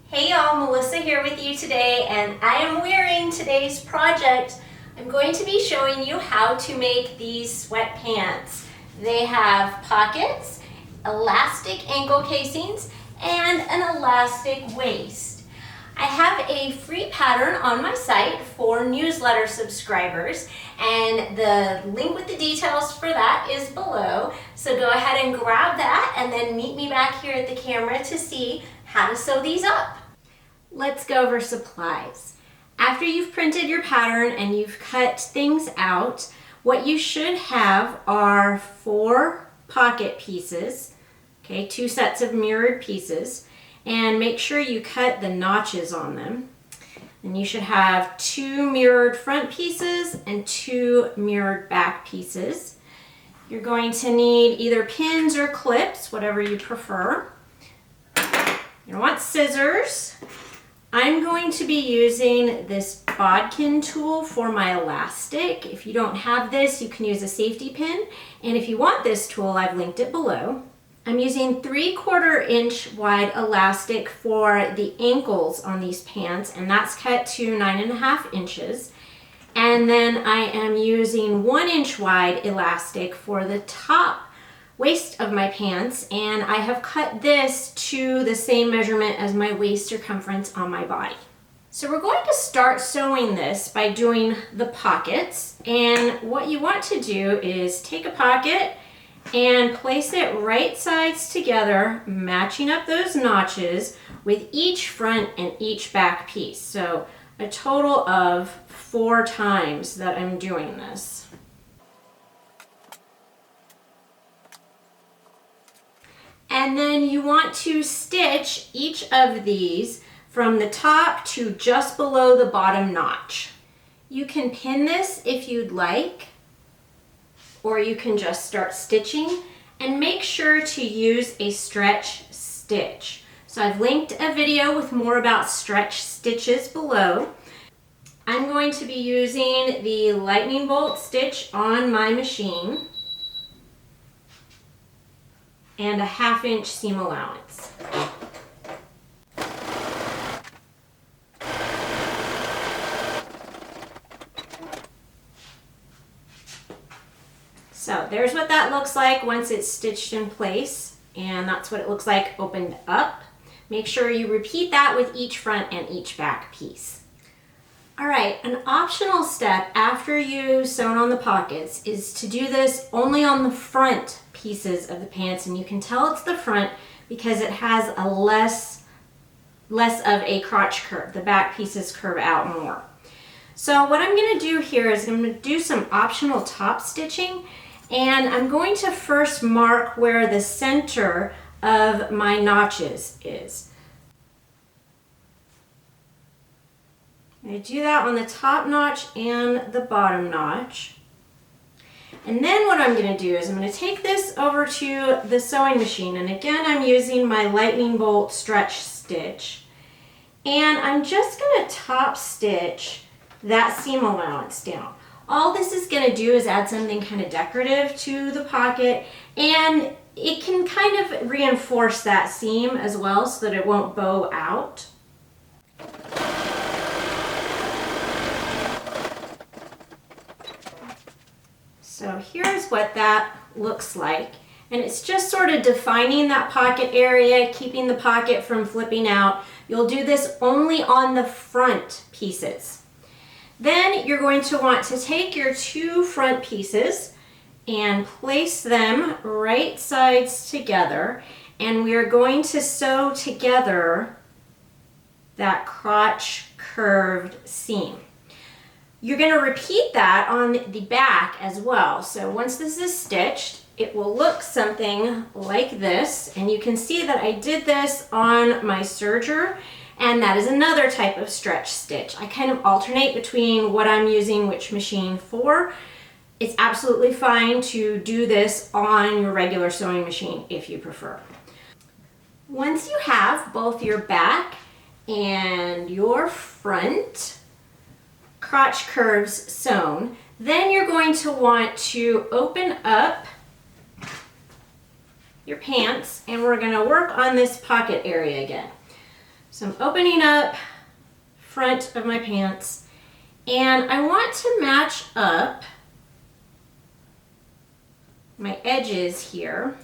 Hey y'all, Melissa here with you today, and I am wearing today's project. I'm going to be showing you how to make these sweatpants. They have pockets, elastic ankle casings, and an elastic waist. I have a free pattern on my site for newsletter subscribers, and the link with the details for that is below. So go ahead and grab that and then meet me back here at the camera to see how to sew these up. Let's go over supplies. After you've printed your pattern and you've cut things out, what you should have are 4 pocket pieces, okay, 2 sets of mirrored pieces, and make sure you cut the notches on them. And you should have 2 mirrored front pieces and 2 mirrored back pieces. You're going to need either pins or clips, whatever you prefer. You want scissors. I'm going to be using this bodkin tool for my elastic. If you don't have this, you can use a safety pin. And if you want this tool, I've linked it below. I'm using 3/4 inch wide elastic for the ankles on these pants, and that's cut to 9.5 inches. And then I am using 1 inch wide elastic for the top waist of my pants, and I have cut this to the same measurement as my waist circumference on my body. So we're going to start sewing this by doing the pockets, and what you want to do is take a pocket and place it right sides together, matching up those notches with each front and each back piece. So a total of 4 times that I'm doing this. And then you want to stitch each of these from the top to just below the bottom notch. You can pin this if you'd like, or you can just start stitching, and make sure to use a stretch stitch. So I've linked a video with more about stretch stitches below. I'm going to be using the lightning bolt stitch on my machine and a 1/2 inch seam allowance. So there's what that looks like once it's stitched in place, and that's what it looks like opened up. Make sure you repeat that with each front and each back piece. All right, an optional step after you've sewn on the pockets is to do this only on the front pieces of the pants, and you can tell it's the front because it has a less of a crotch curve. The back pieces curve out more. So what I'm going to do here is I'm going to do some optional top stitching, and I'm going to first mark where the center of my notches is. I'm going to do that on the top notch and the bottom notch. And then what I'm going to do is I'm going to take this over to the sewing machine, and again I'm using my lightning bolt stretch stitch, and I'm just going to top stitch that seam allowance down. All this is going to do is add something kind of decorative to the pocket, and it can kind of reinforce that seam as well so that it won't bow out. So here's what that looks like, and it's just sort of defining that pocket area, keeping the pocket from flipping out. You'll do this only on the front pieces. Then you're going to want to take your 2 front pieces and place them right sides together, and we are going to sew together that crotch curved seam. You're going to repeat that on the back as well. So once this is stitched, it will look something like this, and you can see that I did this on my serger, and that is another type of stretch stitch. I kind of alternate between what I'm using which machine for. It's absolutely fine to do this on your regular sewing machine if you prefer. Once you have both your back and your front crotch curves sewn, then you're going to want to open up your pants, and we're going to work on this pocket area again. So I'm opening up front of my pants, and I want to match up my edges here.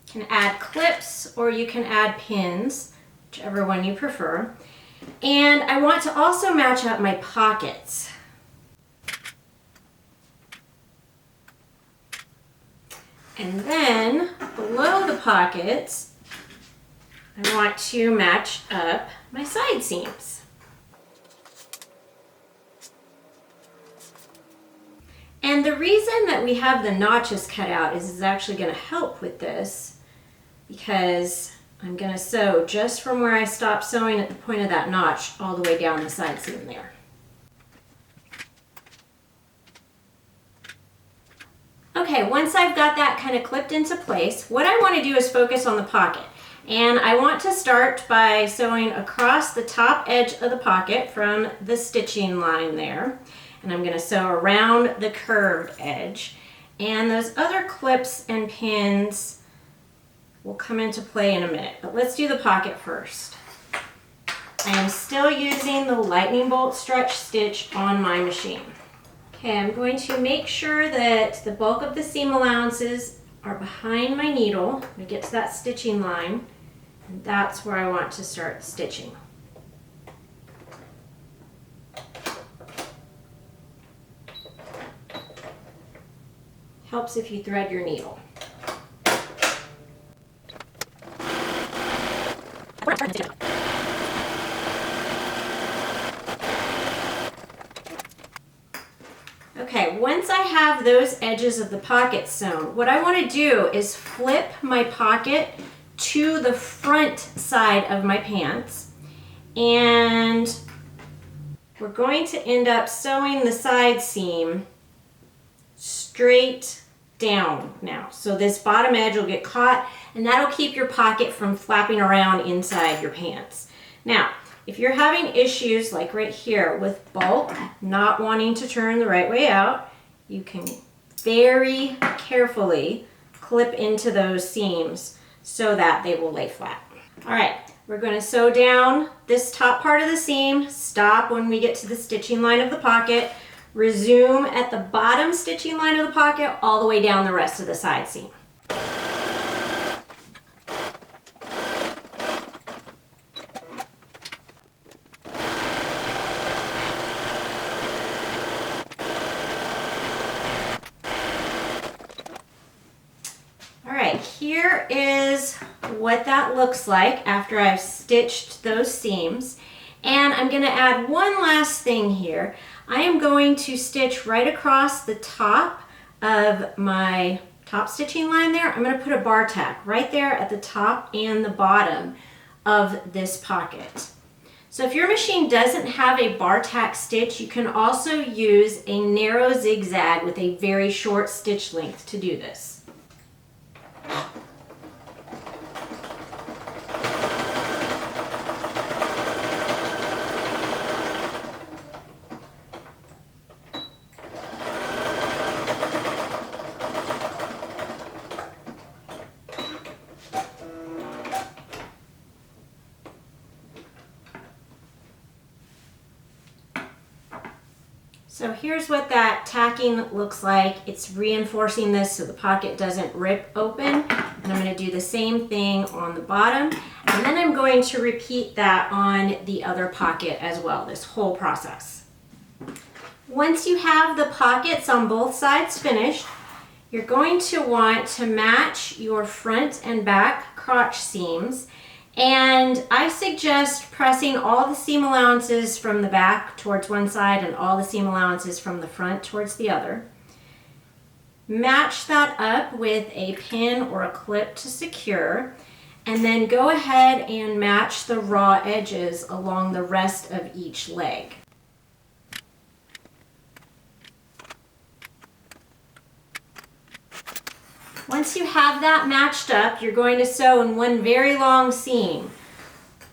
You can add clips or you can add pins, whichever one you prefer. And I want to also match up my pockets. And then below the pockets, I want to match up my side seams. And the reason that we have the notches cut out is actually going to help with this, because I'm going to sew just from where I stopped sewing at the point of that notch all the way down the side seam there. Okay, once I've got that kind of clipped into place, what I want to do is focus on the pocket. And I want to start by sewing across the top edge of the pocket from the stitching line there. And I'm going to sew around the curved edge. And those other clips and pins will come into play in a minute. But let's do the pocket first. I am still using the lightning bolt stretch stitch on my machine. Okay, I'm going to make sure that the bulk of the seam allowances are behind my needle. I'm going to get to that stitching line, and that's where I want to start stitching. Helps if you thread your needle. Okay, once I have those edges of the pocket sewn, what I want to do is flip my pocket to the front side of my pants, and we're going to end up sewing the side seam straight down now. So this bottom edge will get caught, and that'll keep your pocket from flapping around inside your pants. Now, if you're having issues like right here with bulk not wanting to turn the right way out, you can very carefully clip into those seams so that they will lay flat. All right, we're going to sew down this top part of the seam, stop when we get to the stitching line of the pocket, resume at the bottom stitching line of the pocket all the way down the rest of the side seam. Here is what that looks like after I've stitched those seams. And I'm going to add one last thing here. I am going to stitch right across the top of my top stitching line there. I'm going to put a bar tack right there at the top and the bottom of this pocket. So if your machine doesn't have a bar tack stitch, you can also use a narrow zigzag with a very short stitch length to do this. So here's what that tacking looks like. It's reinforcing this so the pocket doesn't rip open. And I'm going to do the same thing on the bottom. And then I'm going to repeat that on the other pocket as well, this whole process. Once you have the pockets on both sides finished, you're going to want to match your front and back crotch seams. And I suggest pressing all the seam allowances from the back towards one side and all the seam allowances from the front towards the other. Match that up with a pin or a clip to secure, and then go ahead and match the raw edges along the rest of each leg. Once you have that matched up, you're going to sew in one very long seam.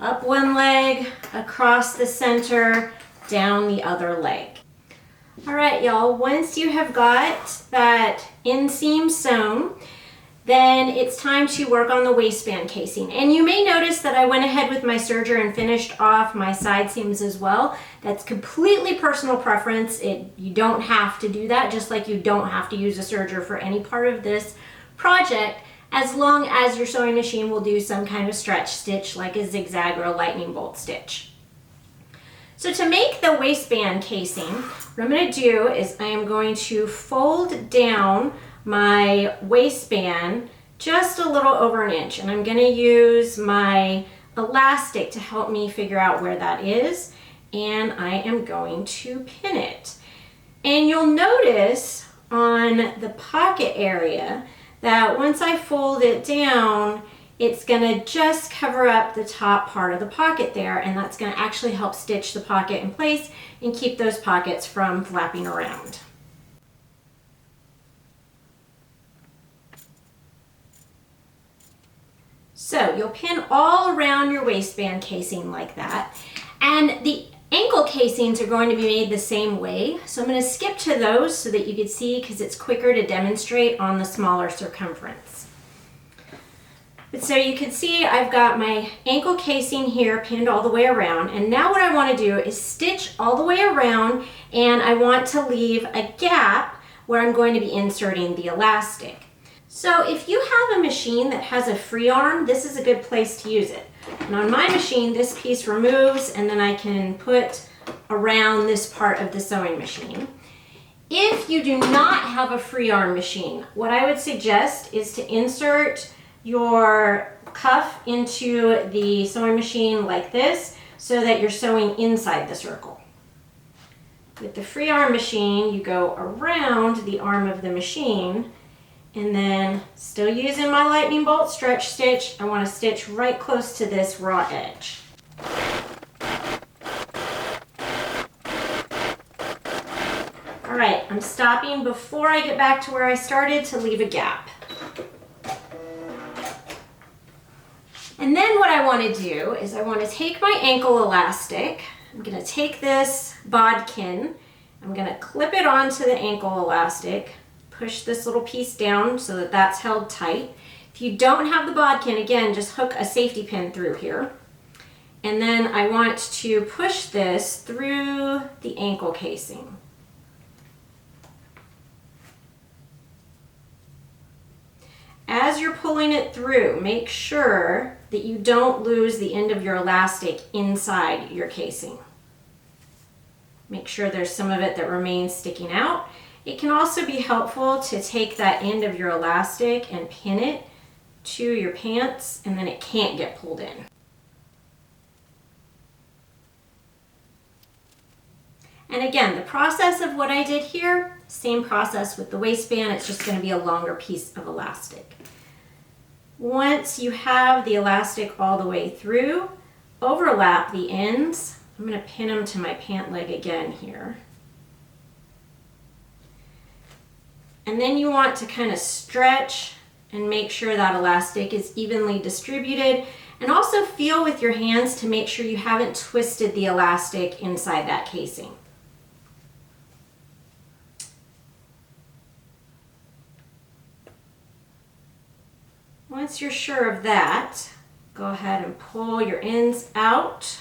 Up one leg, across the center, down the other leg. All right, y'all, once you have got that inseam sewn, then it's time to work on the waistband casing. And you may notice that I went ahead with my serger and finished off my side seams as well. That's completely personal preference. You don't have to do that, just like you don't have to use a serger for any part of this project, as long as your sewing machine will do some kind of stretch stitch like a zigzag or a lightning bolt stitch. So to make the waistband casing, what I'm going to do is I am going to fold down my waistband just a little over 1 inch, and I'm going to use my elastic to help me figure out where that is, and I am going to pin it. And you'll notice on the pocket area that once I fold it down, it's going to just cover up the top part of the pocket there, and that's going to actually help stitch the pocket in place and keep those pockets from flapping around. So you'll pin all around your waistband casing like that. And the ankle casings are going to be made the same way. So I'm going to skip to those so that you can see, because it's quicker to demonstrate on the smaller circumference. But so you can see I've got my ankle casing here pinned all the way around. And now what I want to do is stitch all the way around, and I want to leave a gap where I'm going to be inserting the elastic. So if you have a machine that has a free arm, this is a good place to use it. And on my machine, this piece removes, and then I can put around this part of the sewing machine. If you do not have a free arm machine, what I would suggest is to insert your cuff into the sewing machine like this, so that you're sewing inside the circle. With the free arm machine, you go around the arm of the machine, and then, still using my lightning bolt stretch stitch, I want to stitch right close to this raw edge. All right, I'm stopping before I get back to where I started to leave a gap. And then what I want to do is I want to take my ankle elastic. I'm going to take this bodkin, I'm going to clip it onto the ankle elastic, push this little piece down so that that's held tight. If you don't have the bodkin, again, just hook a safety pin through here. And then I want to push this through the ankle casing. As you're pulling it through, make sure that you don't lose the end of your elastic inside your casing. Make sure there's some of it that remains sticking out. It can also be helpful to take that end of your elastic and pin it to your pants, and then it can't get pulled in. And again, the process of what I did here, same process with the waistband, it's just going to be a longer piece of elastic. Once you have the elastic all the way through, overlap the ends. I'm going to pin them to my pant leg again here. And then you want to kind of stretch and make sure that elastic is evenly distributed, and also feel with your hands to make sure you haven't twisted the elastic inside that casing. Once you're sure of that, go ahead and pull your ends out.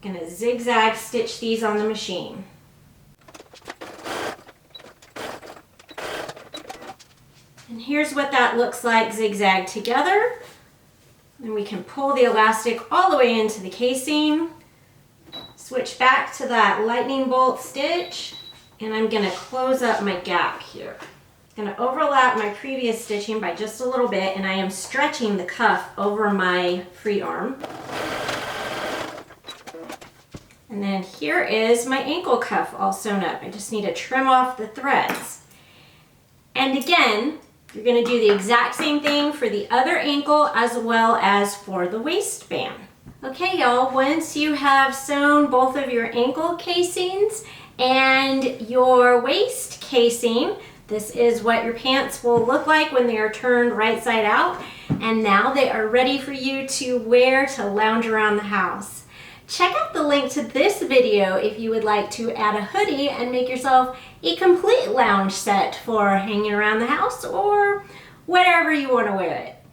I'm going to zigzag stitch these on the machine. And here's what that looks like zigzag together. And we can pull the elastic all the way into the casing, switch back to that lightning bolt stitch, and I'm going to close up my gap here. I'm going to overlap my previous stitching by just a little bit, and I am stretching the cuff over my free arm. And then here is my ankle cuff all sewn up. I just need to trim off the threads. And again, you're going to do the exact same thing for the other ankle as well as for the waistband. Okay, y'all, once you have sewn both of your ankle casings and your waist casing, this is what your pants will look like when they are turned right side out. And now they are ready for you to wear to lounge around the house. Check out the link to this video if you would like to add a hoodie and make yourself a complete lounge set for hanging around the house or whatever you want to wear it.